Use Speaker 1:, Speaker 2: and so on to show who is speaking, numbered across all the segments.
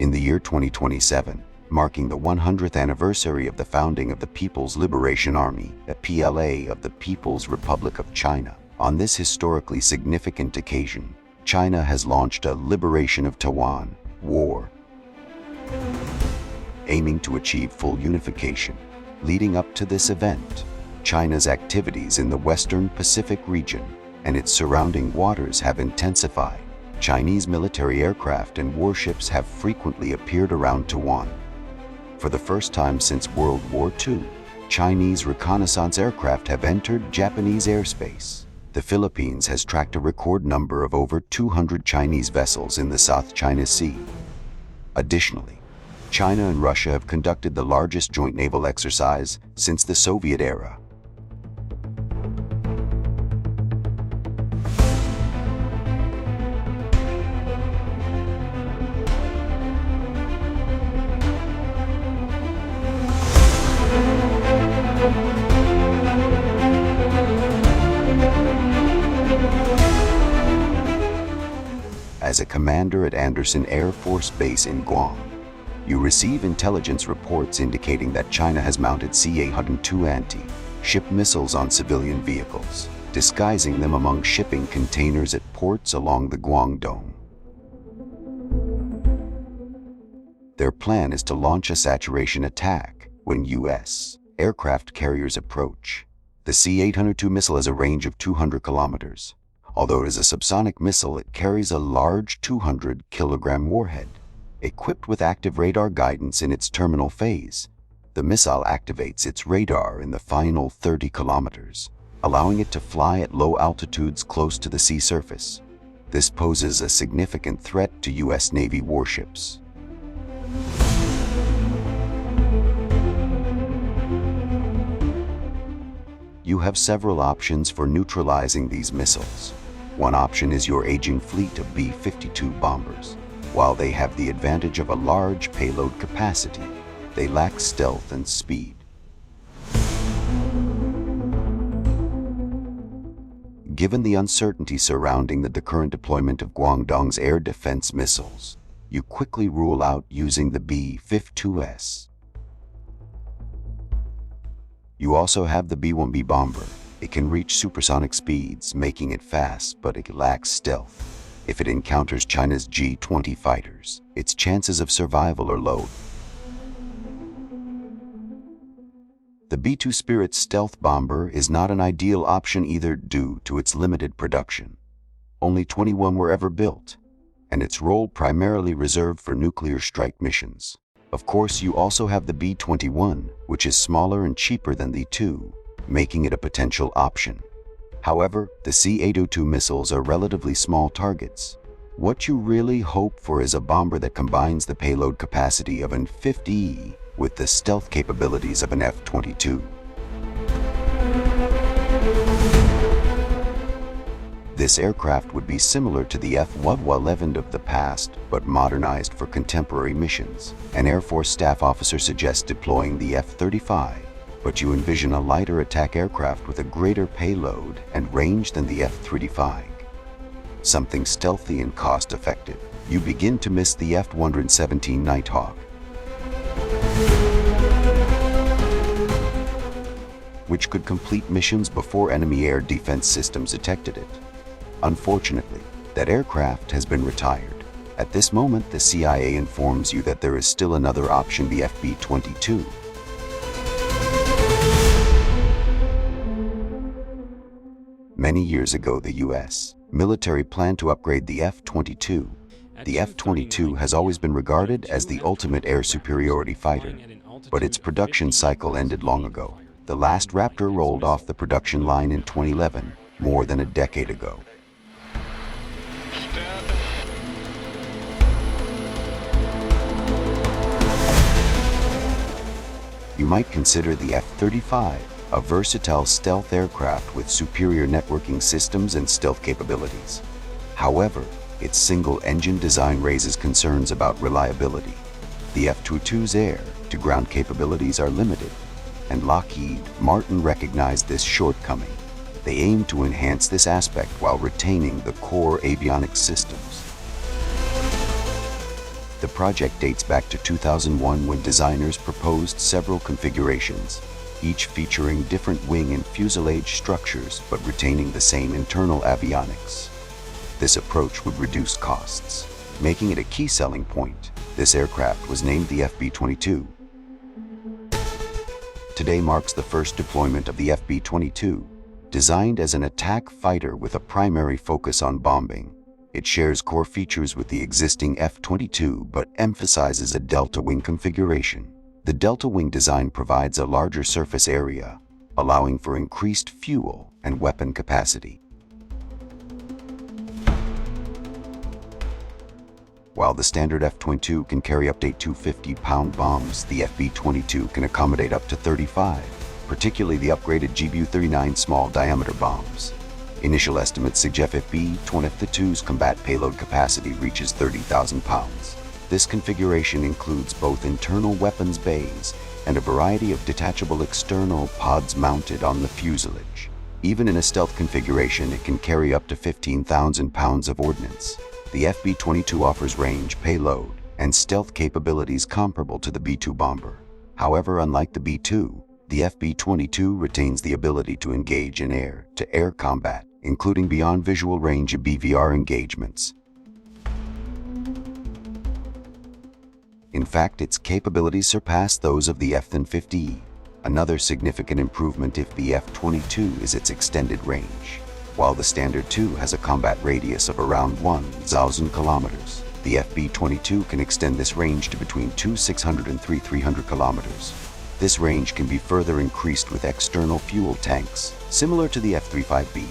Speaker 1: In the year 2027, marking the 100th anniversary of the founding of the People's Liberation Army, the PLA of the People's Republic of China, on this historically significant occasion, China has launched a Liberation of Taiwan war, aiming to achieve full unification. Leading up to this event, China's activities in the Western Pacific region and its surrounding waters have intensified. Chinese military aircraft and warships have frequently appeared around Taiwan. For the first time since World War II, Chinese reconnaissance aircraft have entered Japanese airspace. The Philippines has tracked a record number of over 200 Chinese vessels in the South China Sea. Additionally, China and Russia have conducted the largest joint naval exercise since the Soviet era. As a commander at Andersen Air Force Base in Guam, you receive intelligence reports indicating that China has mounted C-802 anti-ship missiles on civilian vehicles, disguising them among shipping containers at ports along the Guangdong. Their plan is to launch a saturation attack when U.S. aircraft carriers approach. The C-802 missile has a range of 200 kilometers. Although it is a subsonic missile, it carries a large 200-kilogram warhead. Equipped with active radar guidance in its terminal phase, the missile activates its radar in the final 30 kilometers, allowing it to fly at low altitudes close to the sea surface. This poses a significant threat to U.S. Navy warships. You have several options for neutralizing these missiles. One option is your aging fleet of B-52 bombers. While they have the advantage of a large payload capacity, they lack stealth and speed. Given the uncertainty surrounding the current deployment of Guangdong's air defense missiles, you quickly rule out using the B-52S. You also have the B-1B bomber. It can reach supersonic speeds, making it fast, but it lacks stealth. If it encounters China's G-20 fighters, its chances of survival are low. The B-2 Spirit stealth bomber is not an ideal option either due to its limited production. Only 21 were ever built, and its role primarily reserved for nuclear strike missions. Of course, you also have the B-21, which is smaller and cheaper than the two, making it a potential option. However, the C-802 missiles are relatively small targets. What you really hope for is a bomber that combines the payload capacity of an F-50E with the stealth capabilities of an F-22. This aircraft would be similar to the F-111 of the past, but modernized for contemporary missions. An Air Force staff officer suggests deploying the F-35, but you envision a lighter attack aircraft with a greater payload and range than the F-35. Something stealthy and cost-effective. You begin to miss the F-117 Nighthawk, which could complete missions before enemy air defense systems detected it. Unfortunately, that aircraft has been retired. At this moment, the CIA informs you that there is still another option, the FB-22. Many years ago, the U.S. military planned to upgrade the F-22. The F-22 has always been regarded as the ultimate air superiority fighter, but its production cycle ended long ago. The last Raptor rolled off the production line in 2011, more than a decade ago. You might consider the F-35 a versatile stealth aircraft with superior networking systems and stealth capabilities. However, its single-engine design raises concerns about reliability. The F-22's air-to-ground capabilities are limited, and Lockheed Martin recognized this shortcoming. They aim to enhance this aspect while retaining the core avionics systems. The project dates back to 2001 when designers proposed several configurations, each featuring different wing and fuselage structures but retaining the same internal avionics. This approach would reduce costs, making it a key selling point. This aircraft was named the FB-22. Today marks the first deployment of the FB-22, designed as an attack fighter with a primary focus on bombing. It shares core features with the existing F-22 but emphasizes a delta wing configuration. The delta wing design provides a larger surface area, allowing for increased fuel and weapon capacity. While the standard F-22 can carry up to 250-pound bombs, the FB-22 can accommodate up to 35, particularly the upgraded GBU-39 small-diameter bombs. Initial estimates suggest FB-22's combat payload capacity reaches 30,000 pounds. This configuration includes both internal weapons bays and a variety of detachable external pods mounted on the fuselage. Even in a stealth configuration, it can carry up to 15,000 pounds of ordnance. The FB-22 offers range, payload, and stealth capabilities comparable to the B-2 bomber. However, unlike the B-2, the FB-22 retains the ability to engage in air-to-air combat, including beyond visual range of BVR engagements. In fact, its capabilities surpass those of the F-50. Another significant improvement of the F-22 is its extended range. While the Standard II has a combat radius of around 1,000 kilometers, the FB-22 can extend this range to between 2,600 and 3,300 kilometers. This range can be further increased with external fuel tanks, similar to the F-35B.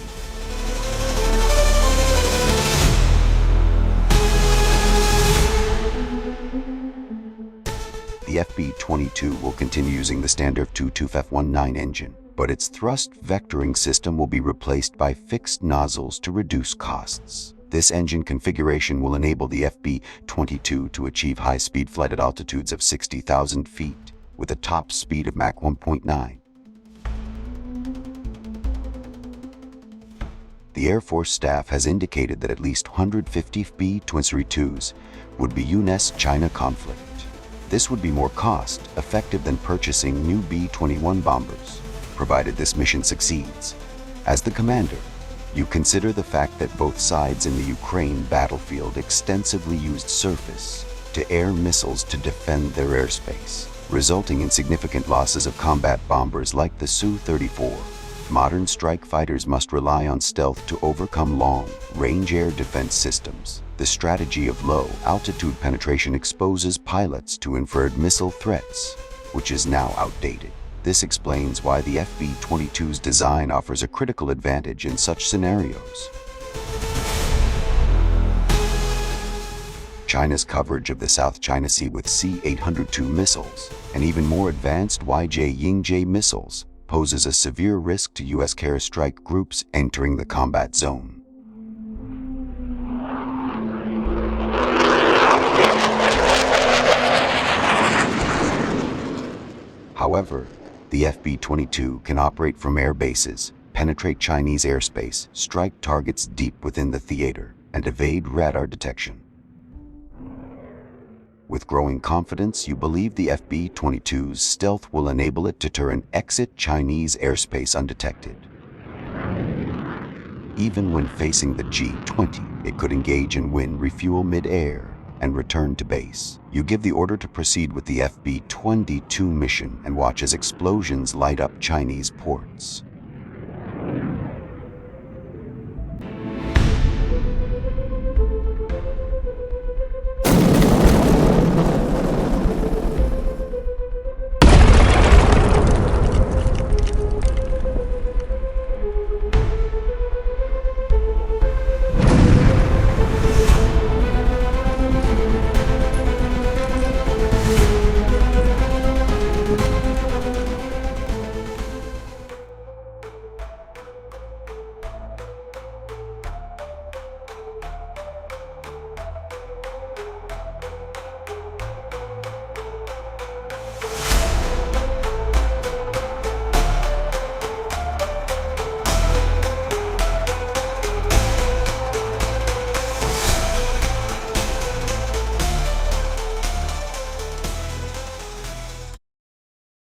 Speaker 1: The FB-22 will continue using the standard 2.2 engine, but its thrust vectoring system will be replaced by fixed nozzles to reduce costs. This engine configuration will enable the FB-22 to achieve high-speed flight at altitudes of 60,000 feet, with a top speed of Mach 1.9. The Air Force staff has indicated that at least 150 FB-22s would be used in China conflict. This would be more cost-effective than purchasing new B-21 bombers, provided this mission succeeds. As the commander, you consider the fact that both sides in the Ukraine battlefield extensively used surface-to-air missiles to defend their airspace, resulting in significant losses of combat bombers like the Su-34. Modern strike fighters must rely on stealth to overcome long-range air defense systems. The strategy of low-altitude penetration exposes pilots to inferred missile threats, which is now outdated. This explains why the FB-22's design offers a critical advantage in such scenarios. China's coverage of the South China Sea with C-802 missiles and even more advanced YJ-Yingje missiles poses a severe risk to U.S. carrier strike groups entering the combat zone. However, the FB-22 can operate from air bases, penetrate Chinese airspace, strike targets deep within the theater, and evade radar detection. With growing confidence, you believe the FB-22's stealth will enable it to turn and exit Chinese airspace undetected. Even when facing the G-20, it could engage and refuel mid-air and return to base. You give the order to proceed with the FB-22 mission and watch as explosions light up Chinese ports.